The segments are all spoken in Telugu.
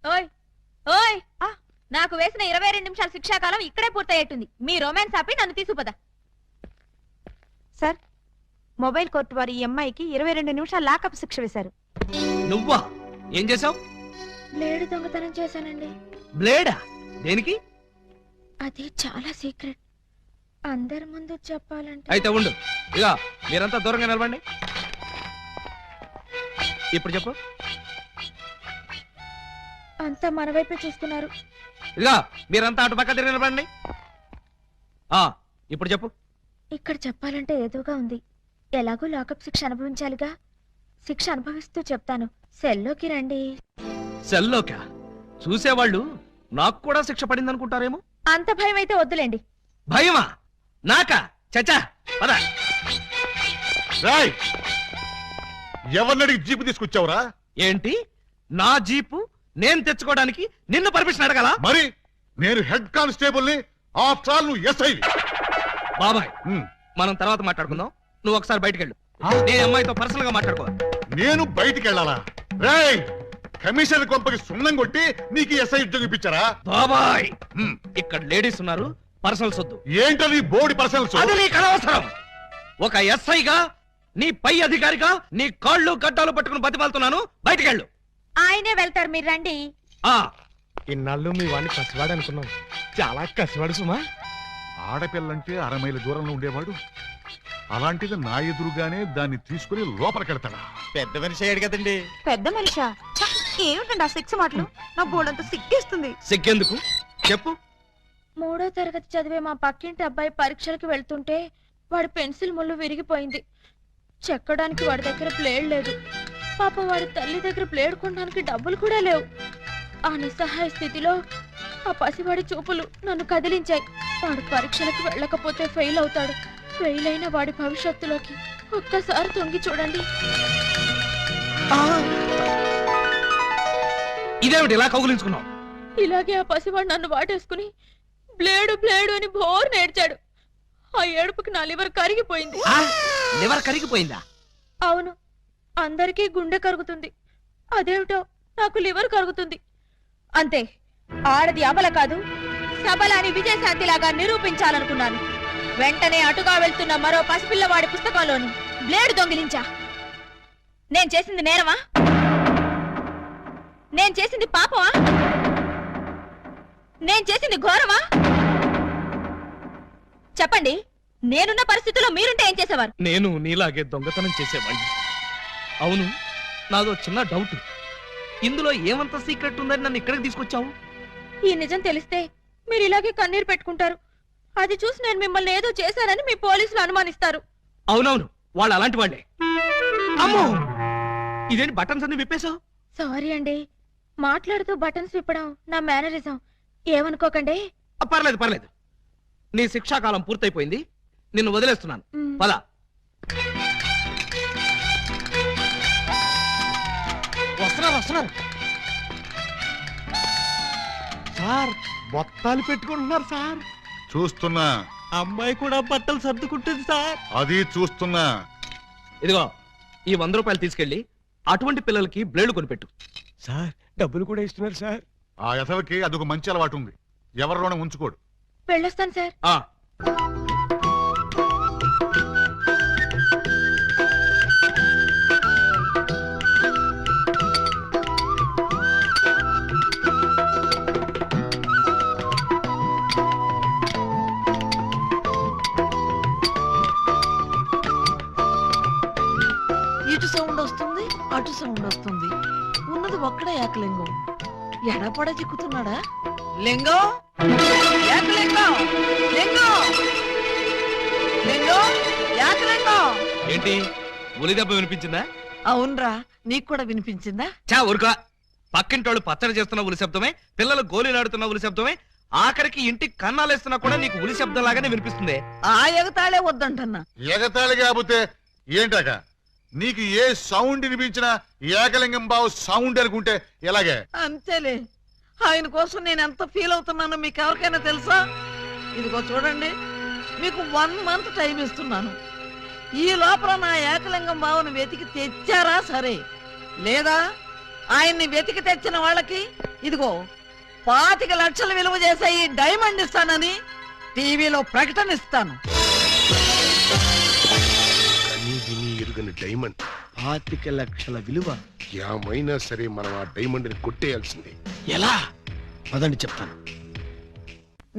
ఓయ్ ఓయ్ నాకు వేసిన 22 నిమిషాల శిక్షాకాలం ఇక్కడే పూర్తయ్యేట్టుంది. మీ రొమాన్స్ ఆపి నన్ను తీసుకుపద. సార్, మొబైల్ కోర్టు వారి ఈ అమ్మాయికి 22 నిమిషాలు లాకప్ శిక్ష వేశారు. నువ్వా? ఏం చేసావు? బ్లేడ్ దొంగతనం చేశానండి. బ్లేడా? దేనికి? అది చాలా సీక్రెట్, అందరి ముందు చెప్పాలంటే. అయితే ఉండు, ఇక మీరంతా దూరంగా నిలబండి. ఇప్పుడు చెప్పు. అంతా మన వైపే చూస్తున్నారు. ఇక మీరంతా అటు పక్క తిరిగి నిలబండి. ఇప్పుడు చెప్పు. ఇక్కడ చెప్పాలంటే ఏదోగా ఉంది. ఎలాగో లాకప్ శిక్ష అనుభవించాలిగా. శిక్ష అనుభవిస్తూ చెప్తాను. సెల్లోకి రండి. సెల్లోకా? చూసేవాళ్ళు నాకు కూడా శిక్ష పడింది అనుకుంటారేమో. అంత భయం అయితే వద్దులేండి. భయమా? నాకా? చచ్చా, పద. ఎవరినడికి జీపు తీసుకొచ్చావురా? ఏంటి? నా జీపు నేను తెచ్చుకోవడానికి నిన్ను పర్మిషన్ అడగాల? మరి నేను హెడ్ కానిస్టేబుల్ ని, ఆఫ్టర్ ఆల్ నువ్వు ఎస్ఐ. బాబాయ్, మనం తర్వాత మాట్లాడుకుందాం. నువ్వు ఒకసారి బయటికి వెళ్ళు. నేను అమ్మాయితో పర్సనల్ గా మాట్లాడుకోవాలి. నేను బయటికి వెళ్ళాలా? రేయ్, కమిషనర్ కొంపకి సున్నం కొట్టి నీకు ఎస్ఐ ఉద్యోగం ఇప్పించారా? బాబాయ్, ఇక్కడ లేడీస్ ఉన్నారు, పర్సనల్స్ వద్దు. ఏంటది బోర్డు పర్సనల్స్? అది నీకు అనవసరం. ఒక ఎస్ఐగా, నీ పై అధికారిగా నీ కాళ్ళు గడ్డాలు పట్టుకుని బతిమాలుతున్నాను. బయటికి వెళ్ళు. ఆయనే వెళ్తారు, మీరు రండి. ఇన్నాళ్ళు మీ వాడిని కసివాడు అనుకున్నాం. చాలా కసివాడు సుమా. ఆడపిల్లంటే 6 మైళ్ళ దూరంలో ఉండేవాడు, అలాంటిది నా ఎదురుగానే దాన్ని తీసుకుని లోపలికెడతాడా? పెద్ద మనిషి అయ్యాడు కదండి. పెద్ద మనిషా? ఏమిటండి ఆ శిక్ష మాటలు? నా బోర్డంతా సిగ్గేస్తుంది. సిగ్గెందుకు చెప్పు. 3వ తరగతి చదివే మా పక్కింటి అబ్బాయి పరీక్షలకు వెళ్తుంటే వాడి పెన్సిల్ ముళ్ళు విరిగిపోయింది. చెక్కడానికి వాడి దగ్గర ప్లేడ్ లేదు. పాప వాడి తల్లి దగ్గర ప్లేడ్ కొనడానికి డబ్బులు కూడా లేవు. ఆ నిస్సహాయ స్థితిలో ఆ పసివాడి చూపులు నన్ను కదిలించాయి. వాడు పరీక్షలకు వెళ్ళకపోతే ఫెయిల్ అవుతాడు. ఫెయిల్ అయిన వాడి భవిష్యత్తులోకి ఒక్కసారి తొంగి చూడండి. ఇదేమిటి ఇలా కౌగులించుకున్నావు? ఇలాగే ఆ పసివాడు నన్ను వాటేసుకుని బ్లేడు బ్లేడు అని బోర్ నేర్చాడు. ఆ ఏడుపుకి నా లివర్ కరిగిపోయింది. లివర్ కరిగిపోయిందా? అవును, అందరికీ గుండె కరుగుతుంది, అదేమిటో నాకు లివర్ కరుగుతుంది. అంతే, ఆడది అమల కాదు, సబలాని విజయశాంతిలాగా నిరూపించాలనుకున్నాను. వెంటనే అటుగా వెళ్తున్న మరో పసిపిల్లవాడి పుస్తకంలోని బ్లేడు దొంగిలించా. నేను చేసింది నేరమా? నేను చేసింది పాపమా? నేను చేసింది ఘోరమా? చెప్పండి, నేనున్న పరిస్థితుల్లో మీరుంటే ఏం చేసేవారు? నేను నీలాగే దొంగతనం చేసేవాడిని. అవును, నాదో చిన్న డౌట్. ఇందులో ఏమంత సీక్రెట్ ఉందని నన్ను ఇక్కడికి తీసుకొచ్చావు? ఈ నిజం తెలిస్తే మీరు ఇలాగే కన్నీరు పెట్టుకుంటారు. అది చూసి నేను మిమ్మల్ని ఏదో చేశానని మీ పోలీసులు అనుమానిస్తారు. అవునవును, వాళ్ళు అలాంటి వాళ్ళే. అమ్మో, ఇదేంటి బటన్స్ అన్ని విప్పేశావు? సారీ అండి, మాట్లాడుతూ బటన్స్ విప్పడం నా మేనరిజం, ఏమనుకోకండి. పర్లేదు పర్లేదు, నీ శిక్షాకాలం పూర్తయిపోయింది, నిన్ను వదిలేస్తున్నాను. పద. వస్తున్నారు సార్. బొత్తాలు పెట్టుకుంటున్నారు సార్. చూస్తున్నా. అమ్మాయి కూడా బట్టలు సర్దుకుంటుంది సార్. అది చూస్తున్నా. ఇదిగో, ఈ 100 రూపాయలు తీసుకెళ్లి అటువంటి పిల్లలకి బ్లేడ్ కొనిపెట్టు. సార్, డబ్బులు కూడా ఇస్తున్నారు సార్. ఆ యథవకి అదొక మంచి అలవాటు ఉంది, ఎవరిలోనే ఉంచుకోడు. వెళ్ళొస్తాను సార్. ఇటు సౌండ్ వస్తుంది, అటు సౌండ్ వస్తుంది. ఉన్నది ఒక్కడే ఏకలింగం. ఎడపడ చిక్కుతున్నాడా? లింగం, ఏకలింగం, లింగం, లింగం, ఏకలింగం. ఏంటి, ఉలి దెబ్బ వినిపించిందా? అవునరా, నీకు కూడా వినిపించిందా? చా ఊరుకా. పక్కింటోళ్ళు పచ్చడి చేస్తున్న ఉలి శబ్దమే, పిల్లలు గోళీలాడుతున్న ఉలి శబ్దమే, ఆఖరికి ఇంటికి కన్నాలేస్తున్నా కూడా నీకు ఉలి శబ్దం లాగానే వినిపిస్తుంది. ఆ ఎగతాళే వద్దంటన్నా. ఎగతాళి కాకపోతే ఏంటాక? నీకు ఏ సౌండ్ వినిపించినా ఏకలింగం బావు సౌండ్ అనుకుంటే ఎలాగే? అంతేలే, ఆయన కోసం నేను ఎంత ఫీల్ అవుతున్నానో మీకు ఎవరికైనా తెలుసా? ఇదిగో చూడండి, మీకు 1 మంత్ టైం ఇస్తున్నాను. ఈ లోపల నా ఏకలింగం బావును వెతికి తెచ్చారా సరే, లేదా ఆయన్ని వెతికి తెచ్చిన వాళ్ళకి ఇదిగో 25 లక్షలు విలువ చేసే ఈ డైమండ్ ఇస్తానని టీవీలో ప్రకటన ఇస్తాను. కనీ విని ఎరుగని డైమండ్ 25 లక్షల విలువ. ఏమైనా సరే మనం ఆ డైమండ్ ని కొట్టేయాల్సిందే. ఎలా? పదండి చెప్తాను.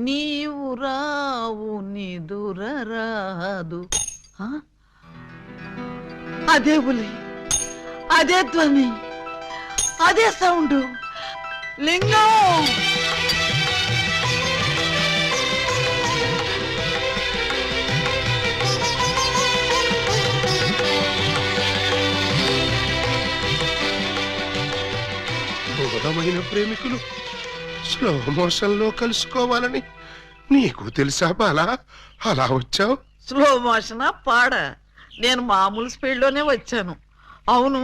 నీవు రావు నిదుర రాదు. ఆ? అదే ఉలి, అదే ధ్వని, అదే సౌండ్. లింగం బోధమైన ప్రేమికులు స్లో మోషన్ లో కలుసుకోవాలని నీకు తెలుసా బాలా? అలా వచ్చావు. స్లో మోషన్ పాడ. నేను మామూలు స్పీడ్ లోనే వచ్చాను. అవును,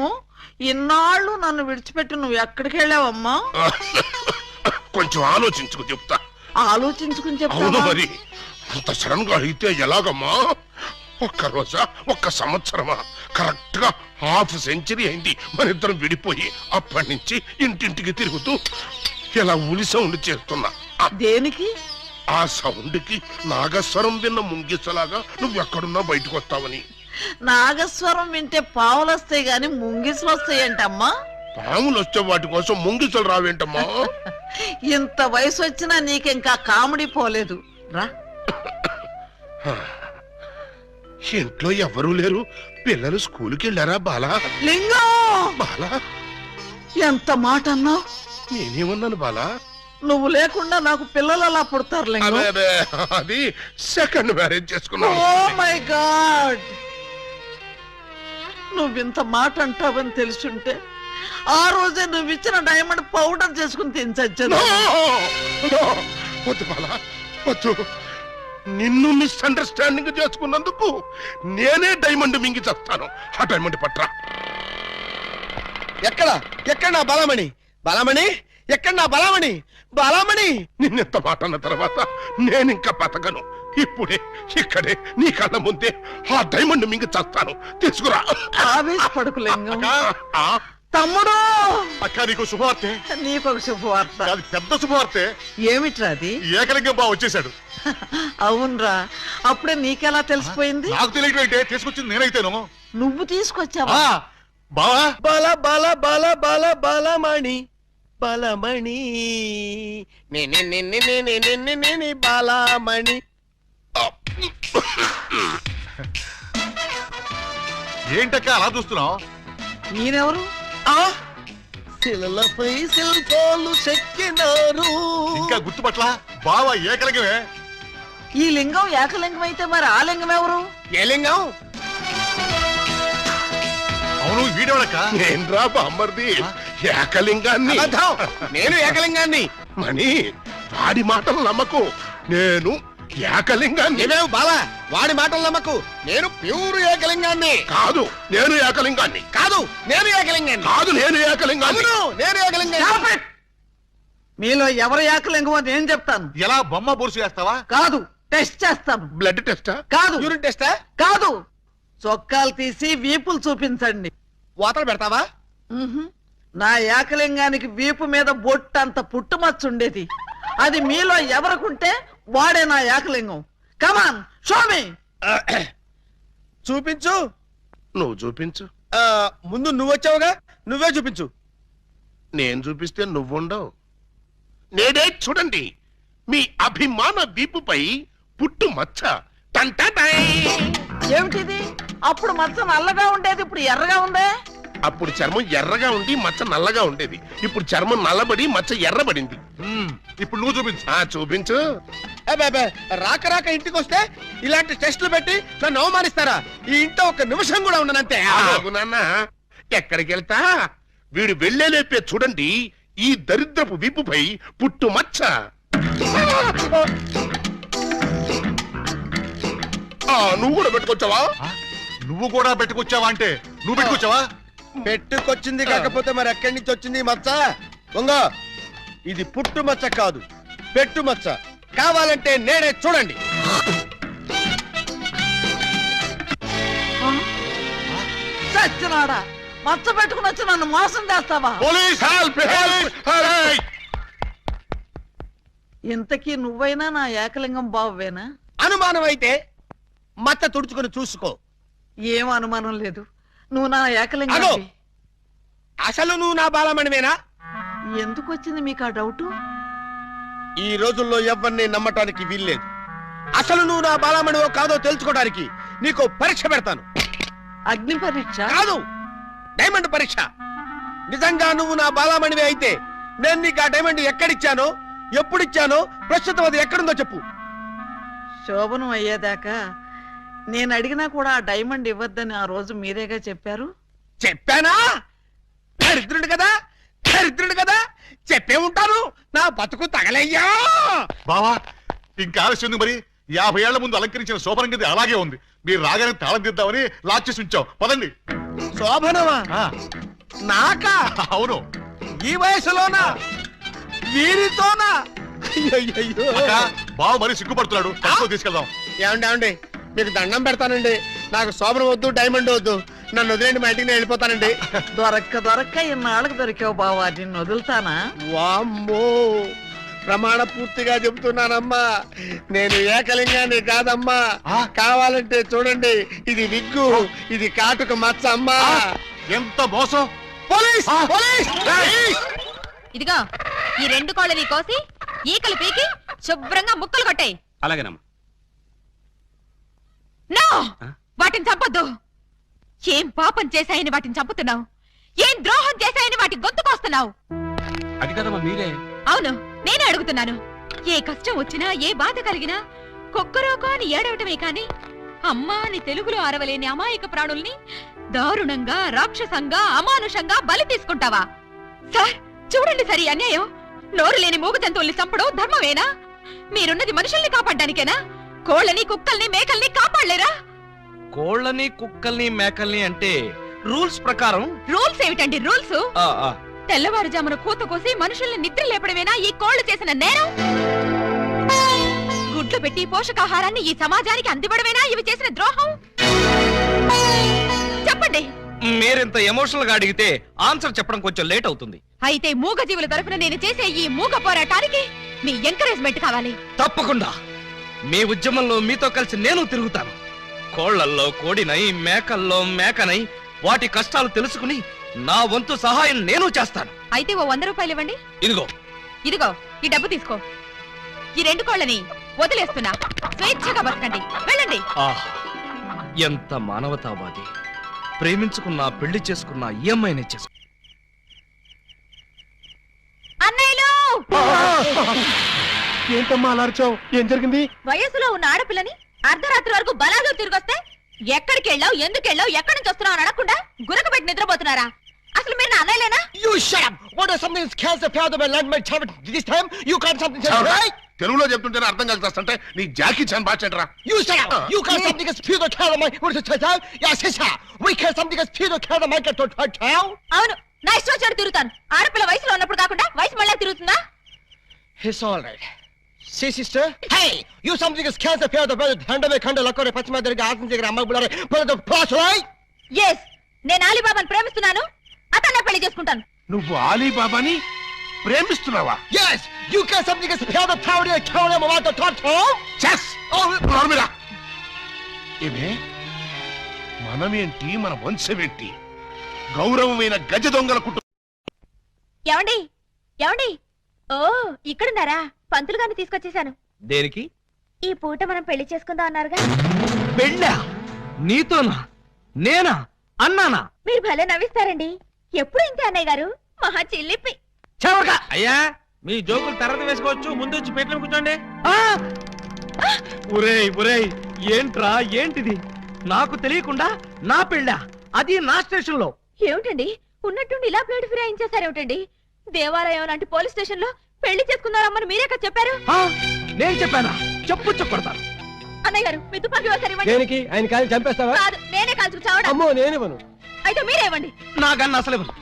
ఇన్నాళ్ళు నన్ను విడిచిపెట్టి నువ్వు ఎక్కడికి వెళ్ళావమ్మా? కొంచెం ఆలోచించుకు చెప్తా. ఆలోచించుకుని అవును చెప్తావా? మరి అంత సడన్ గా అయితే ఎలాగమ్మా? ఒక్క రోజా, ఒక్క సంవత్సరమా? కరెక్ట్ గా హాఫ్ సెంచరీ అయింది మన ఇద్దరం విడిపోయి. అప్పటి నుంచి ఇంటింటికి తిరుగుతూ ఇలా ఉలి సౌండ్ చేస్తున్నా. దేనికి? ఆ సౌండ్ కి నాగస్వరం విన్న ముంగిసలాగా నువ్వు ఎక్కడున్నా బయటకు వస్తావని. నాగస్వరం వింటే పావులు వస్తాయి గాని ముంగిసులు వస్తాయంటమ్మా. పాములు వచ్చే వాటి కోసం ముంగిసలు రావేంటమ్మా? ఇంత వయసు వచ్చినా నీకింకా కామెడీ పోలేదు. రా. ఇంట్లో ఎవరూ లేరు. పిల్లలు స్కూల్కి వెళ్ళారా బాలా? లింగం, బాలా, ఎంత మాట అన్నావు? నేనేమన్నాను బాలా? నువ్వు లేకుండా నాకు పిల్లలు అలా పుడతారు లింగం. అదే అదే, అది సెకండ్ మ్యారేజ్ చేసుకున్నాను. ఓ మై గాడ్, నువ్వింత మాట అంటావని తెలుసుంటే ఆ రోజే నువ్వు ఇచ్చిన డైమండ్ పౌడర్ చేసుకుని తినచచ్చాను. No! వద్దు బాలా, వద్దు. నిన్ను మిస్అండర్స్టాండింగ్ చేసుకున్నందుకు నేనే డైమండ్ మింగి చేస్తాను. ఆ డైమండ్ పట్రా. ఎక్కడ ఎక్కడ నా బలమణి? బలమణి ఎక్కడ నా బలమణి? బలమణి! నిన్నెంత మాట అన్న తర్వాత నేనింకా బతకను. ఇప్పుడే ఇక్కడే నీ కళ్ళ ముందే ఆ డైమండ్ మింగి చేస్తాను. తీసుకురా. ఆవేశపడకు లింగం. ఆ? తమ్ముడు, అక్క నీకు శుభవార్తె. నీకొక శుభవార్త. అది పెద్ద శుభవార్తె. ఏమిట్రా అది? ఏకలింగం బావ వచ్చేసాడు. అవునరా, అప్పుడే నీకెలా తెలిసిపోయింది? నాకు తెలియటం ఏంటే, తీసుకొచ్చింది నేనైతేను. నువ్వు తీసుకొచ్చావా? బావా బల బల బల బల బలమణి బలమణి నే బలమణి. ఏంటక్క అలా చూస్తున్నావు? నేనెవరు? శిలలపై శిల్పాలు చెక్కినారు. ఇంకా గుర్తుపట్ల బావా ఏకలింగమే. ఈ లింగం ఏకలింగం అయితే మరి ఆ లింగం ఎవరు? ఏ లింగం? అవును, వీడేవాడక్క. నేన్రా బామ్మర్ది, ఏకలింగాన్ని. అబద్ధం. నేను ఏకలింగాన్ని. మణి, వాడి మాటలు నమ్మకు. నేను ఏకలింగాన్ని. నీవేవు బాలా, వాడి మాటలు నమ్మకు. నేను ప్యూర్ ఏకలింగాన్ని. కాదు, నేను ఏకలింగాన్ని. కాదు, నేను ఏకలింగాన్ని. కాదు, నేను ఏకలింగాన్ని. అవును, నేను ఏకలింగాన్ని. Stop it! మీలో ఎవరు ఏకలింగమో నేను చెప్తాను. ఎలా బొమ్మ బొరుసు వేస్తావా? కాదు, టెస్ట్ చేస్తాను. బ్లడ్ టెస్టా? కాదు, యూరిన్ టెస్టా? కాదు, చొక్కాలు తీసి వీపులు చూపించండి. వాతలు పెడతావా? మ్మ్హ్మ్. నా ఏకలింగానికి వీపు మీద బొట్టంత పుట్టుమచ్చ ఉండేది. అది మీలో ఎవరికుంటే వాడే నా ఏకలింగం. కమాన్, షో మీ. చూపించు. నువ్వు చూపించు. ముందు నువ్వు వచ్చావుగా, నువ్వే చూపించు. నేను చూపిస్తే నువ్వుండవు. నేనే చూడండి, మీ అభిమాన వీపుపై పుట్టు మచ్చ. టంటటై. ఏమిటిది? అప్పుడు మచ్చ నల్లగా ఉండేది, ఇప్పుడు ఎర్రగా ఉందే. అప్పుడు చర్మం ఎర్రగా ఉండి మచ్చ నల్లగా ఉండేది. ఇప్పుడు చర్మం నల్లబడి మచ్చ ఎర్రబడింది. ఇప్పుడు నువ్వు చూపించు. చూపించు. రాక రాక ఇంటికి వస్తే ఇలాంటి టెస్టులు పెట్టి నన్ను అవమానిస్తారా? ఈ ఇంట్లో ఒక నిమిషం కూడా ఉండనంతే. ఆగు నాన్న, ఎక్కడికి వెళ్తా? వీడు వెళ్ళేలేపే చూడండి ఈ దరిద్రపు వీపుపై పుట్టు మచ్చ. నువ్వు కూడా పెట్టుకొచ్చావా? నువ్వు కూడా పెట్టుకొచ్చావా అంటే నువ్వు పెట్టుకొచ్చావా? పెట్టుకొచ్చింది కాకపోతే మరి ఎక్కడి నుంచి వచ్చింది ఈ మచ్చ? దొంగ, ఇది పుట్టు మచ్చ కాదు, పెట్టు మచ్చ. కావాలంటే నేనే చూడండి. చచ్చినాడా, మచ్చ పెట్టుకుని వచ్చి నన్ను మోసం చేస్తావా? పోలీస్! Help! Help! ఇంతకీ నువ్వైనా నా ఏకలింగం బావేనా? అనుమానం అయితే మచ్చ తుడుచుకొని చూసుకో. ఏం అనుమానం లేదు, నువ్వు నా అగో! ఏకలింగం. అసలు నువ్వు నా బాలమణివేనా? ఎందుకు వచ్చింది మీకు ఆ డౌట్? ఈ రోజుల్లో ఎవరిని నమ్మటానికి వీల్లేదు. అసలు నువ్వు నా బాలమణివో కాదో తెలుసుకోవడానికి నీకు పరీక్ష పెడతాను. అగ్ని పరీక్ష? కాదు, డైమండ్ పరీక్ష. నిజంగా నువ్వు నా బాలమణివే అయితే నేను నీకు ఆ డైమండ్ ఎక్కడిచ్చానో, ఎప్పుడిచ్చానో, ప్రస్తుతం అది ఎక్కడుందో చెప్పు. శోభనం అయ్యేదాకా నేను అడిగినా కూడా ఆ డైమండ్ ఇవ్వద్దని ఆ రోజు మీరేగా చెప్పారు. చెప్పానా? దరిద్రుడు కదా, దరిద్రుడు కదా, చెప్పే ఉంటాను. నా బతుకు తగలయ్యా. బావా ఇంకా ఆలస్యం ఉంది మరి. 50 ఏళ్ల ముందు అలంకరించిన శోభనం గది అలాగే ఉంది. మీరు రాగానే తాళం తీద్దామని లాక్ చేసి ఉంచాం. పదండి. శోభనమా? ఆ, నాకా? అవును. ఈ వయసులోనా? వీరితోనా? అయ్యయ్యయ్యో. అక్క, బావ మరీ సిగ్గుపడుతున్నాడు. తక్కువ తీసుకెళ్దాం. ఏమండి మీకు దండం పెడతానండి. నాకు శోభనం వద్దు, డైమండ్ వద్దు. నన్ను వదిలేండి, మా ఇంటికి నేను వెళ్ళిపోతానండి. దొరక్క ఇన్నాళ్ళకు దొరికావు బావా, నిన్ను వదులుతానా? వామ్మో, ప్రమాణ పూర్తిగా చెబుతున్నానమ్మా, నేను ఏకలింగాన్ని కాదమ్మా. కావాలంటే చూడండి, ఇది విగ్గు, ఇది కాటుక మచ్చ అమ్మా. ఎంత మోసం! పోలీస్! పోలీస్! ఇదిగో ఈ 2 కోళ్ళని కోసి ఈకలు పీకి శుభ్రంగా ముక్కలు కొట్టాయి. అలాగేనమ్మా. నో, వాటిని చంపొద్దు. ఏం పాపం చేశాయని వాటిని చంపుతున్నావు? ఏం ద్రోహం చేశాయని వాటి గొంతుకొస్తున్నావు? అది కదమ్మా మీరే. అవును, నేనే అడుగుతున్నాను. ఏ కష్టం వచ్చినా, ఏ బాధ కలిగినా కొక్కరోకో అని ఏడవటమే కాని అమ్మా అని తెలుగులో అరవలేని అమాయక ప్రాణుల్ని దారుణంగా, రాక్షసంగా, అమానుషంగా బలి తీసుకుంటావా? సార్ చూడండి, సరి అన్యాయం. నోరు లేని మూగ జంతువుల్ని చంపడం ధర్మమేనా? మీరున్నది మనుషుల్ని కాపాడ్డానికేనా? కోళ్ళని, కుక్కల్ని, మేకల్ని కాపాడలేరా? కోళ్ళని, కుక్కల్ని, మేకల్ని అంటే రూల్స్ ప్రకారం. రూల్స్ ఏమిటండి రూల్స్? ఆ, ఆ. తెల్లవారుజామున కూత కోసి మనుషుల్ని నిద్ర లేపడమేనా ఈ కోళ్లు చేసిన నేరం? గుడ్లు పెట్టి పోషకాహారాన్ని ఈ సమాజానికి అందివ్వడమేనా ఇవి చేసిన ద్రోహం? చెప్పండి. మీరింత ఎమోషనల్ గా అడిగితే ఆన్సర్ చెప్పడం కొంచెం లేట్ అవుతుంది. అయితే మూగ జీవుల తరఫున నేను చేసే ఈ మూగ పోరాటానికి మీ ఎంకరేజ్మెంట్ కావాలి. తప్పకుండా మీ ఉద్యమంలో మీతో కలిసి నేను తిరుగుతాను. కోళ్లల్లో కోడినై, మేకల్లో మేకనై వాటి కష్టాలు తెలుసుకుని నా వంతు సహాయం నేను చేస్తాను. అయితే ఓ 100 రూపాయలు ఇవ్వండి. ఇదిగో. ఇదిగో ఈ డబ్బు తీసుకో. ఈ 2 కోళ్ళని వదిలేస్తున్నా. స్వేచ్ఛగా బతకండి, వెళ్ళండి. ఆహ్, ఎంత మానవతావాది. ప్రేమించుకున్నా, పెళ్లి చేసుకున్నా ఈ అమ్మాయినే చేసుకు. అన్నయ్యలు, ఏంటమ్మా అలా అరిచావు? ఏం జరిగింది? వయసులో ఉన్న ఆడపిల్లని అర్ధరాత్రి వరకు బలాదు తిరిగొస్తే ఎక్కడికి వెళ్ళావు, ఎందుకు వెళ్ళావు, ఎక్కడి నుంచి వస్తున్నావు అని అడగకుండా గురకబెట్టి నిద్రపోతున్నారా? అసలు మీరు నా అన్నయ్యలేనా? You shut up! What is something that can't appear to be land my child this time? You can't something else, right? తెలుగులో చెప్తుంటేనే అర్థం కలిసి నీ జాకీ చాన్ బాచెట్రా. You shut up! You can't something as pure to care of my what is it? Yes, sister. We can't something as pure to care of my get to town. అవును, నా ఇష్టం వచ్చాడు తిరుగుతాను. ఆడపిల్ల వయసులో ఉన్నప్పుడు కాకుండా వయసు మళ్ళీ తిరుగుతుందా? It's all right. See, sister? Hey! You something as can't appear to be hand away kind of like a pachma there gas and take amma bulare. Put the plus, right? Yes, నేను అలీబాబాను ప్రేమిస్తున్నాను. అతన్నే పెళ్లి చేసుకుంటాను. నువ్వు ఆలీబాబాని ప్రేమిస్తున్నావా? Yes! You can't something as pure to power to count them about the town. చెస్! నోర్మిరా. ఏమే మనమేంటి, మన వంశమేంటి? గౌరవమైన గజ దొంగల కుటుంబం. ఏమండి, ఏమండి? ఓ, ఇక్కడున్నారా? పంతులు గారిని తీసుకొచ్చేసాను. దేనికి? ఈ పూట మనం పెళ్లి చేసుకుందాం అన్నారుగా. పెళ్ళా? నీతోనా? నేనా? అన్నానా? మీరు భలే నవ్విస్తారండి. ఎప్పుడు ఇంతే అన్నయ్య గారు, మహా చిల్లిపి. చెవగా. అయ్యా మీ జోకులు తర్వాత వేసుకోవచ్చు, ముందు వచ్చి పేట్లో కూర్చోండి. ఒరేయ్ ఒరేయ్, ఏంట్రా ఏంటిది? నాకు తెలియకుండా నా పెళ్ళా, అది నా స్టేషన్ లో. ఏమిటండి ఉన్నట్టుండి ఇలా ప్లేట్ ఫిరాయించేసారేమిటండి? దేవాలయం లాంటి పోలీస్ స్టేషన్ లో పెళ్లి చేసుకున్నారమ్మని మీరే కదా చెప్పారు. నేను చెప్పానా? చెప్పు చెప్పడతాను. అన్నయ్య గారు, మీ తుపాకీ ఒకసారి ఇవ్వండి. దేనికి? ఆయన కాలి చంపేస్తావా? కాదు, నేనే కాల్చుకు చావడం. అమ్మో, నేనివ్వను. అయితే మీరే ఇవ్వండి. నాకన్నా అసలు ఇవ్వను.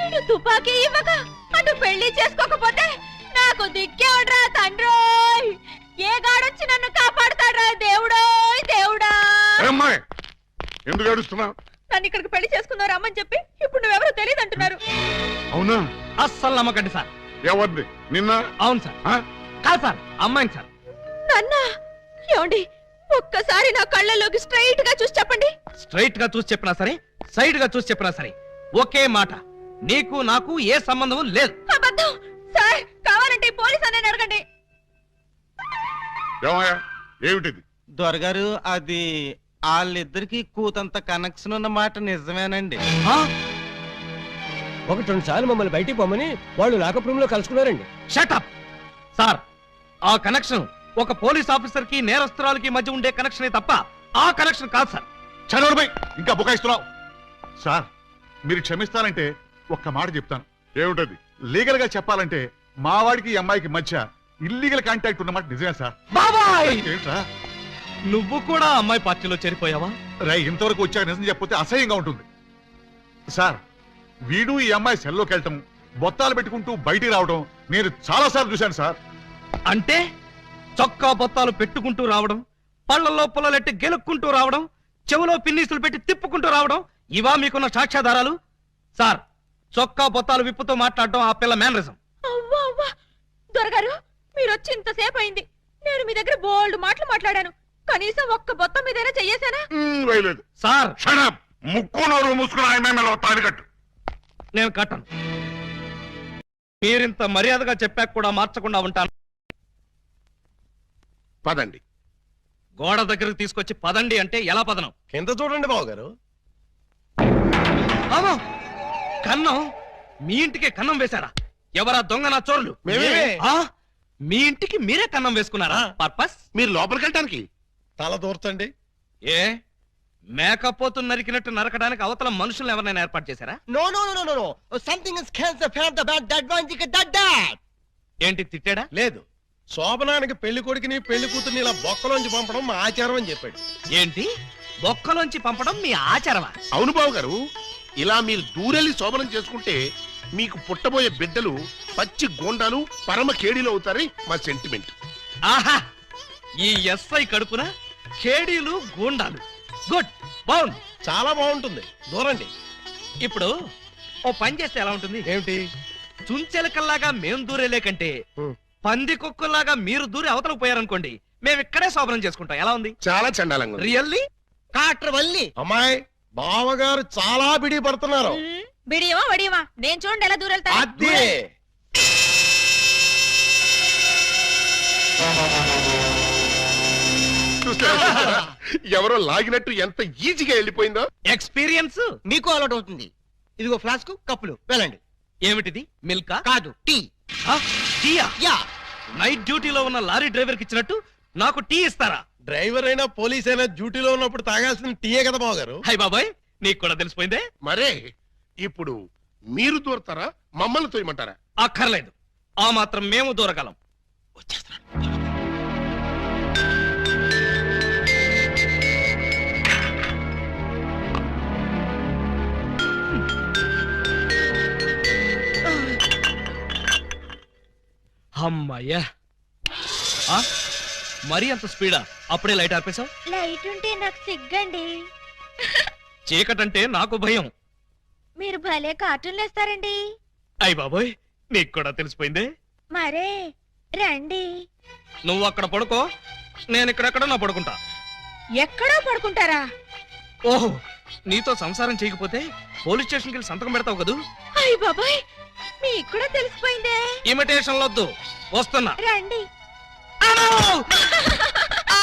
ఇటు తుపాకీ ఇవ్వక అటు పెళ్లి చేసుకోకపోతే నాకు దిక్కేవడ్రా తండ్రోయ్. ఏ గాడొచ్చి నన్ను కాపాడుతాడ్రా దేవుడోయ్ దేవుడా. అమ్మాయి ఎందుకు ఏడుస్తున్నావు? నన్ను ఇక్కడికి పెళ్లి చేసుకున్నారు అమ్మని చెప్పి ఇప్పుడు నువ్వెవరో తెలియదు అంటున్నారు. అవునా? అస్సలు నమ్మకండి సార్. ఎవరిది? నిన్న? అవును సార్. ఆ? కాదు సార్, అమ్మాయిని సార్. నాన్న ఏమండి ఒక్కసారి నా కళ్ళలోకి స్ట్రైట్ గా చూసి చెప్పండి. స్ట్రైట్ గా చూసి చెప్పినా సరే, సైడ్ గా చూసి చెప్పినా సరే, ఒకే మాట, నీకు నాకు ఏ సంబంధం లేదు. అబద్ధం సార్, కావాలంటే పోలీస్ అనే అడగండి. ఏమయ్యా ఏమిటిది? దొరగారు అది వాళ్ళిద్దరికి కూతంత కనెక్షన్ ఉన్న మాట నిజమేనండి. ఆ? ఒకటి రెండు సార్లు మమ్మల్ని బయటికి పొమ్మని వాళ్ళు లాకప్ రూమ్ లో కలుసుకున్నారండి. Shut up! సార్, ఆ కనెక్షన్ ఒక పోలీస్ ఆఫీసర్ కి నేరస్తురాలకి మధ్య ఉండే కనెక్షనే తప్ప ఆ కనెక్షన్ కాదు సార్. చనోర్బై ఇంకా బుకాయిస్తున్నావు. సార్ మీరు క్షమిస్తానంటే ఒక్క మాట చెప్తాను. ఏమిటది? లీగల్ గా చెప్పాలంటే మా వాడికి ఈ అమ్మాయికి మధ్య ఇల్లీగల్ కాంటాక్ట్ ఉన్నమాట నిజమే సార్. బాబాయ్, ఏంట్రా నువ్వు కూడా అమ్మాయి పార్టీలో చేరిపోయావా? రై, ఇంతవరకు వచ్చాక నిజం చెప్పితే అసహ్యంగా ఉంటుంది సార్. వీడు ఈ అమ్మాయి సెల్లోకి వెళ్ళటం, బొత్తాలు పెట్టుకుంటూ బయటికి రావడం నేను చాలా సార్లు చూశాను సార్. అంటే చొక్కా బొత్తాలు పెట్టుకుంటూ రావడం, పళ్ళల్లో పుల్లలెట్టి గెలుక్కుంటూ రావడం, చెవులో పిన్నీసులు పెట్టి తిప్పుకుంటూ రావడం, ఇవా మీకున్న సాక్ష్యాధారాలు? సార్, చొక్కా బొత్తాలు విప్పుతూ మాట్లాడడం ఆ పిల్ల మేనరిజం. అవ్వా అవ్వా దొరగారు, మీరు వచ్చి ఇంతసేపు అయింది. నేను మీ దగ్గర బోల్డ్ మాటలు మాట్లాడాను. కనీసం ఒక్క బొత్తం మీదైనా చెయ్యేశానా? వేయలేదు సార్, షడప్, ముక్కు నోరు మూసుకుని ఆయన తాలికట్టు. నేను కట్టను. మీరింత మర్యాదగా చెప్పాక కూడా మార్చకుండా ఉంటాను. పదండి. గోడ దగ్గరకు తీసుకొచ్చి పదండి అంటే ఎలా పదనం? కింద చూడండి బాబు గారు. అమ్మో! కన్నం? మీ ఇంటికే కన్నం వేశారా? ఎవరా దొంగ నా చోరులు? మేమే. ఆ? మీ ఇంటికి మీరే కన్నం వేసుకున్నారా? పర్పస్? మీరు లోపలికి వెళ్ళటానికి తల దూర్తండి. ఏ మేకపోతు నరికినట్టు నరకడానికి అవతల మనుషులు ఎవరైనా ఏర్పాటు చేశారా? No no no no no something is cancer for the bad that one dick that that. ఏంటి తిట్టాడా? లేదు, శోభనానికి పెళ్లి కొడుకుని పెళ్లి కూతుర్ని ఇలా బొక్కలోంచి పంపడం మా ఆచారం అని చెప్పాడు. ఏంటి బొక్కలోంచి పంపడం మీ ఆచారమా? అవును బాబు గారు, ఇలా మీరు దూరెళ్ళి శోభనం చేసుకుంటే మీకు పుట్టబోయే బిడ్డలు పచ్చి గోండాలు పరమ కేడీలు అవుతారని మా సెంటిమెంట్. ఆహా! ఈ ఎస్ఐ కడుపున కేడీలు గూండాలు. గుడ్, బాగుంది, చాలా బాగుంటుంది. దూరండి. ఇప్పుడు ఓ పని చేస్తే ఎలా ఉంటుంది? ఏమిటి? చుంచెలకల్లాగా మేం దూరేలే కంటే హ్మ్. పంది కుక్కల్లాగా మీరు దూరి అవతలకు పోయారనుకోండి, మేము ఇక్కడే శోభనం చేసుకుంటాం. ఎలా ఉంది? చాలా చండాలంగా ఉంది. రియల్లీ? కాట్ర వల్లి అమ్మాయి, బావగారు చాలా బిడి పడుతున్నారు. బిడియమా వడియమా నేను చూడండి ఎలా దూరెళ్తా. అదే చూస్తారా? ఎవరో లాగినట్టు ఎంత ఈజీగా వెళ్ళిపోయిందో. ఎక్స్పీరియన్స్ మీకు అలవాటు అవుతుంది. ఇదిగో ఫ్లాస్క్ కప్పులు వెళ్ళండి. ఏమిటిది? మిల్కా? కాదు టీ. ఆ, టీయా? యా. నైట్ డ్యూటీలో ఉన్న లారీ డ్రైవర్ కి ఇచ్చినట్టు నాకు టీ ఇస్తారా? డ్రైవర్ అయినా పోలీస్ అయినా డ్యూటీలో ఉన్నప్పుడు తాగాల్సిన టీయే కదా బావగారు. హై బాబాయ్, నీకు కూడా తెలిసిపోయిందే. మరే ఇప్పుడు మీరు దూరతారా, మమ్మల్ని తోయమంటారా? అక్కర్లేదు, ఆ మాత్రం మేము దూరగలం. అమ్మయ్యా! ఆ? మరీ అంత స్పీడా? అప్పుడే లైట్ ఆర్పేశావు? లైట్ ఉంటే నాకు సిగ్గండి. చీకటంటే నాకు భయం. మీరు భలే కార్టూన్లు వేస్తారండి. అయ్ బాబోయ్, నీకు కూడా తెలిసిపోయిందే. మరే రండి. నువ్వు అక్కడ పడుకో, నేను ఇక్కడెక్కడ నా పడుకుంటా. ఎక్కడో పడుకుంటారా? ఓహో, నీతో సంసారం చేయకపోతే పోలీస్ స్టేషన్కి వెళ్ళి సంతకం పెడతావు కదూ. అయ్య బాబాయ్, మీకు కూడా తెలిసిపోయిందే. ఇమిటేషన్ వద్దు, వస్తున్నా. రండి. అమ్మో! ఆ!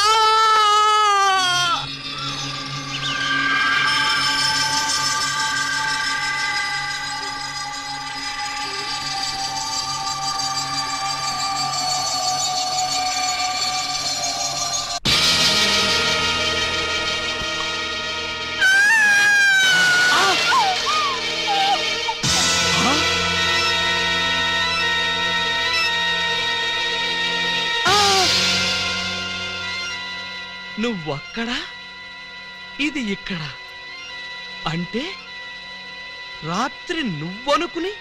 నువ్వక్కడ, ఇది ఇక్కడ. అంటే రాత్రి నువ్వనుకుని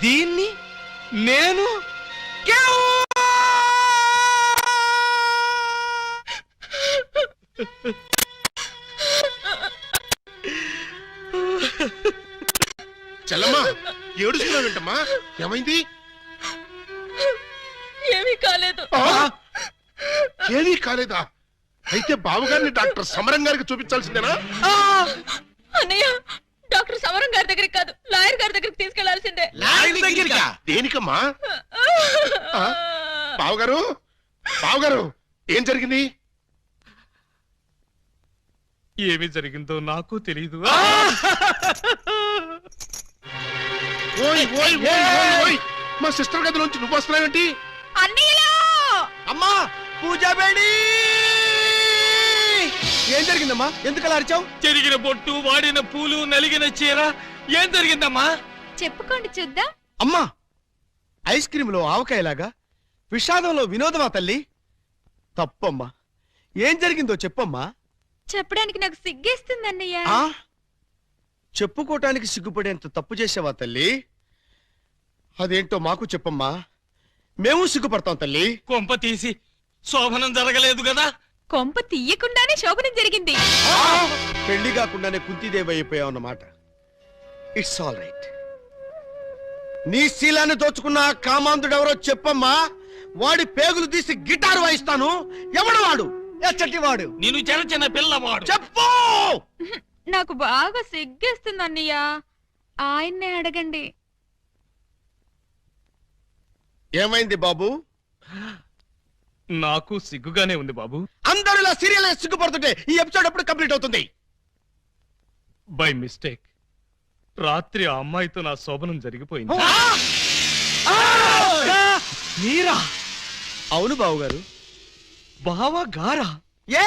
దీన్ని నేను చెల్లమ్మా, ఏడుస్తున్నావేంటమ్మా? ఏమైంది? ఏమీ కాలేదు. ఏమీ కాలేదా? అయితే బావగారిని డాక్టర్ సమరం గారికి చూపించాల్సిందేనా? అన్నయ్య డాక్టర్ సమరం గారి దగ్గరికి కాదు లాయర్ గారి దగ్గరికి తీసుకెళ్లాల్సిందే. దేనికమ్మా? బావగారు, బావగారు, ఏం జరిగింది? ఏమి జరిగిందో నాకు తెలియదు. ఓయ్ ఓయ్ ఓయ్ ఓయ్ ఓయ్, మా సిస్టర్ గదిలోంచి నువ్వు వస్తున్నావేంటి? అమ్మా పూజా బేడి ఏం జరిగిందమ్మా? ఎందుకలా అరిచావు? చెరిగిన బొట్టు, వాడిన పూలు, నలిగిన చీర. ఏం జరిగిందమ్మా? చెప్పుకోండి చూద్దాం. అమ్మా ఐస్ క్రీమ్ లో ఆవకాయలాగా విషాదంలో వినోదమా తల్లి? తప్పమ్మా, ఏం జరిగిందో చెప్పమ్మా. చెప్పడానికి నాకు సిగ్గేస్తుంది అన్నయ్య. ఆ చెప్పుకోటానికి సిగ్గుపడేంత తప్పు చేసావా తల్లి? అదేంటో మాకు చెప్పమ్మా, మేము సిగ్గుపడతాం తల్లి. కొంప తీసి శోభనం జరగలేదు కదా? కొంప తీయకుండానే శోభనం జరిగింది. పెళ్లి కాకుండానే కుంతిదేవి అయిపోయావు అన్నమాట. It's all right. నీ శీలాన్ని దోచుకున్న ఆ కామాంధుడెవరో చెప్పమ్మా. వాడి పేగులు తీసి గిటారు వాయిస్తాను. ఎవడు వాడు? ఎచ్చటి వాడు? నేను చిన్న చిన్న పిల్లవాడు. చెప్పు. నాకు బాగా సిగ్గేస్తుంది అన్నయ్య, ఆయన్నే అడగండి. ఏమైంది బాబు? నాకు సిగ్గుగానే ఉంది బాబు. అందరూ ఇలా సీరియల్ సిగ్గుపడుతుంటే ఈ ఎపిసోడ్ ఎప్పుడు కంప్లీట్ అవుతుంది? బై మిస్టేక్ రాత్రి ఆ అమ్మాయితో నా శోభనం జరిగిపోయింది. మీరా? అవును బాబు గారు. బావా గారా?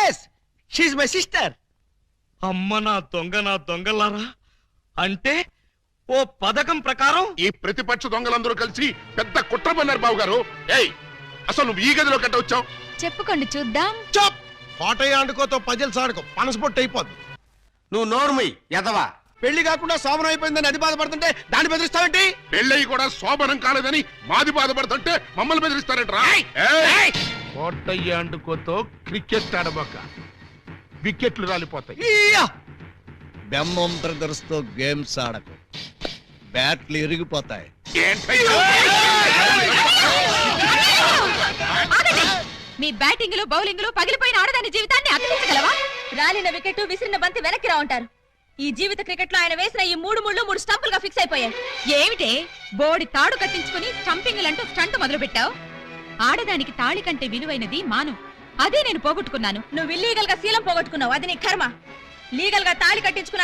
Yes, she my sister. అమ్మ నా దొంగలారా. అంటే ఓ పథకం ప్రకారం ఈ ప్రతిపక్ష దొంగలందరూ కలిసి పెద్ద కుట్ర పన్నారు బావగారు. ఏయ్, అసలు నువ్వు ఈ గదిలో కట్ట వచ్చావు? చెప్పుకోండి చూద్దాం. చప్ కోటయ్య ఆడుకోతో పజిల్ సాడుకో, పనసపొట్టు అయిపోద్ది. నువ్వు నోర్మై ఎదవా. పెళ్లి కాకుండా శోభనం అయిపోయిందని అది బాధపడుతుంటే దాన్ని బెదిరిస్తావేంటి? పెళ్ళయి కూడా శోభనం కాలేదని మాది బాధపడుతుంటే మమ్మల్ని బెదిరిస్తారంటరా? కోటయ్య అండుకోతో క్రికెట్ ఆడబోక, వికెట్లు రాలిపోతాయి. బెమ్మం బ్రదర్స్ తో గేమ్స్ ఆడకు, బ్యాట్లు ఇరిగిపోతాయి. ఏంటయ్యా? మీ బ్యాటింగ్ లో బౌలింగ్ లో పగిలిపోయిన ఆడదాని జీవితాన్ని అతికించగలవా? రాలిన వికెట్, విసిరిన బంతి వెనక్కి రా ఉంటారు. ఈ జీవిత క్రికెట్ లో ఆయన వేసిన ఈ 3 ముళ్ళు 3 స్టంపులుగా ఫిక్స్ అయిపోయాయి. ఏమిటే బోడి తాడు కట్టించుకుని స్టంపింగ్ అంటూ స్టంట్ మొదలు పెట్టావు? ఆడదానికి తాళి కంటే విలువైనది మాను. అదే నేను పోగొట్టుకున్నాను. నువ్వు ఇల్లీగల్ గా శీలం పోగొట్టుకున్నావు, అది నీ కర్మ. లీగల్ గా తాళి కట్టించుకున్న